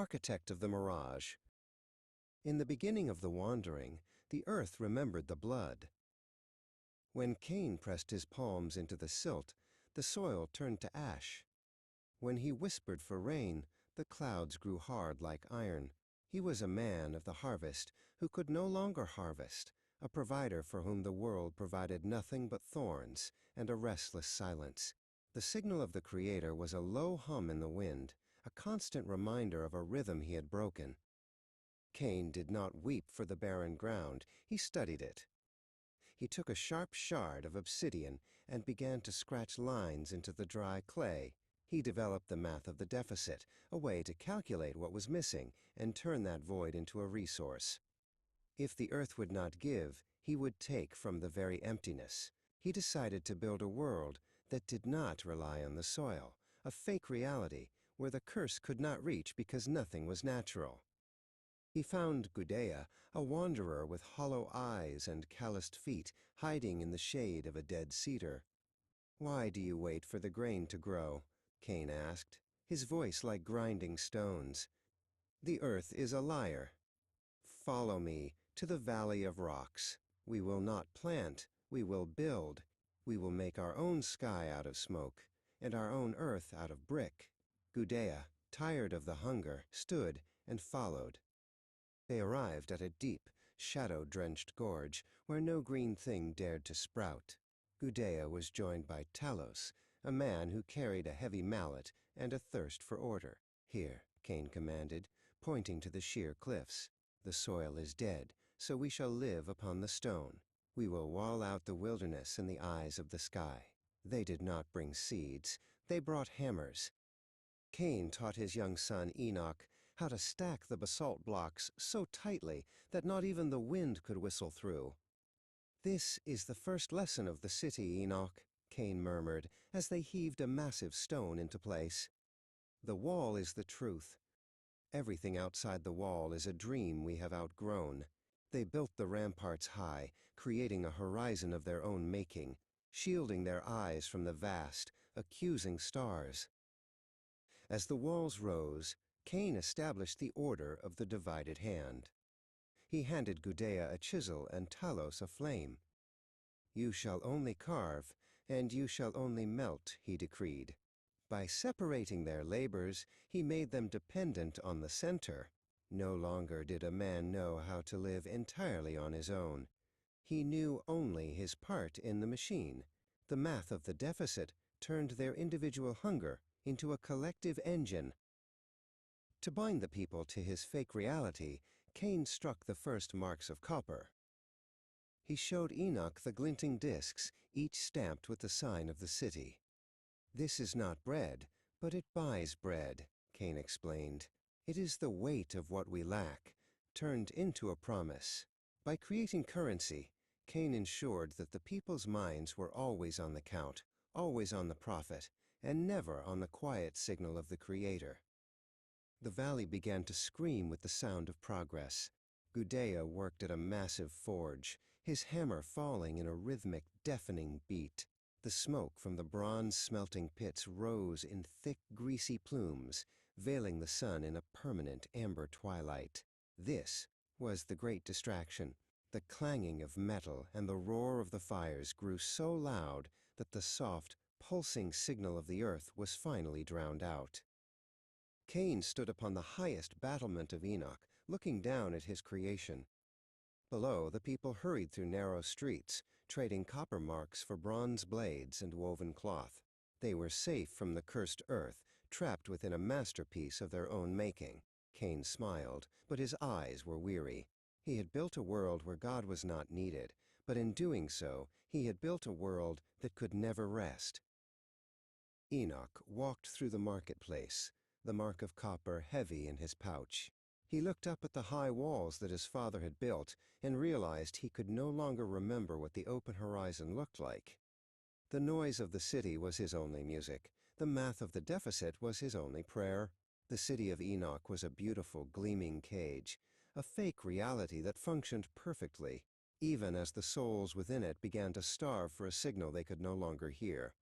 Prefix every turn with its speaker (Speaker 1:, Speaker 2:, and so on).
Speaker 1: architect of the mirage. In the beginning of the wandering, the earth remembered the blood. When Cain pressed his palms into the silt, the soil turned to ash. When he whispered for rain, the clouds grew hard like iron. He was a man of the harvest who could no longer harvest, a provider for whom the world provided nothing but thorns and a restless silence. The signal of the Creator was a low hum in the wind, a constant reminder of a rhythm he had broken. Cain did not weep for the barren ground, he studied it. He took a sharp shard of obsidian and began to scratch lines into the dry clay. He developed the math of the deficit, a way to calculate what was missing and turn that void into a resource. If the earth would not give, he would take from the very emptiness. He decided to build a world that did not rely on the soil, a fake reality where the curse could not reach because nothing was natural. He found Gudea, a wanderer with hollow eyes and calloused feet, hiding in the shade of a dead cedar. "Why do you wait for the grain to grow?" Cain asked, his voice like grinding stones. "The earth is a liar. Follow me to the valley of rocks. We will not plant, we will build. We will make our own sky out of smoke, and our own earth out of brick." Gudea, tired of the hunger, stood and followed. They arrived at a deep, shadow-drenched gorge where no green thing dared to sprout. Gudea was joined by Talos, a man who carried a heavy mallet and a thirst for order. "Here," Cain commanded, pointing to the sheer cliffs. "The soil is dead, so we shall live upon the stone. We will wall out the wilderness in the eyes of the sky." They did not bring seeds, they brought hammers. Cain taught his young son Enoch how to stack the basalt blocks so tightly that not even the wind could whistle through. "This is the first lesson of the city, Enoch," Cain murmured as they heaved a massive stone into place. "The wall is the truth. Everything outside the wall is a dream we have outgrown." They built the ramparts high, creating a horizon of their own making, shielding their eyes from the vast, accusing stars. As the walls rose, Cain established the order of the divided hand. He handed Gudea a chisel and Talos a flame. "You shall only carve, and you shall only melt," he decreed. By separating their labors, he made them dependent on the center. No longer did a man know how to live entirely on his own. He knew only his part in the machine. The math of the deficit turned their individual hunger into a collective engine. To bind the people to his fake reality, Cain struck the first marks of copper. He showed Enoch the glinting discs, each stamped with the sign of the city. "This is not bread, but it buys bread," Cain explained. "It is the weight of what we lack, turned into a promise." By creating currency, Cain ensured that the people's minds were always on the count, always on the profit, and never on the quiet signal of the Creator. The valley began to scream with the sound of progress. Gudea worked at a massive forge, his hammer falling in a rhythmic, deafening beat. The smoke from the bronze smelting pits rose in thick, greasy plumes, veiling the sun in a permanent amber twilight. This was the great distraction. The clanging of metal and the roar of the fires grew so loud that the soft, pulsing signal of the earth was finally drowned out. Cain stood upon the highest battlement of Enoch, looking down at his creation. Below, the people hurried through narrow streets, trading copper marks for bronze blades and woven cloth. They were safe from the cursed earth, trapped within a masterpiece of their own making. Cain smiled, but his eyes were weary. He had built a world where God was not needed, but in doing so, he had built a world that could never rest. Enoch walked through the marketplace, the mark of copper heavy in his pouch. He looked up at the high walls that his father had built and realized he could no longer remember what the open horizon looked like. The noise of the city was his only music. The math of the deficit was his only prayer. The city of Enoch was a beautiful, gleaming cage, a fake reality that functioned perfectly, even as the souls within it began to starve for a signal they could no longer hear.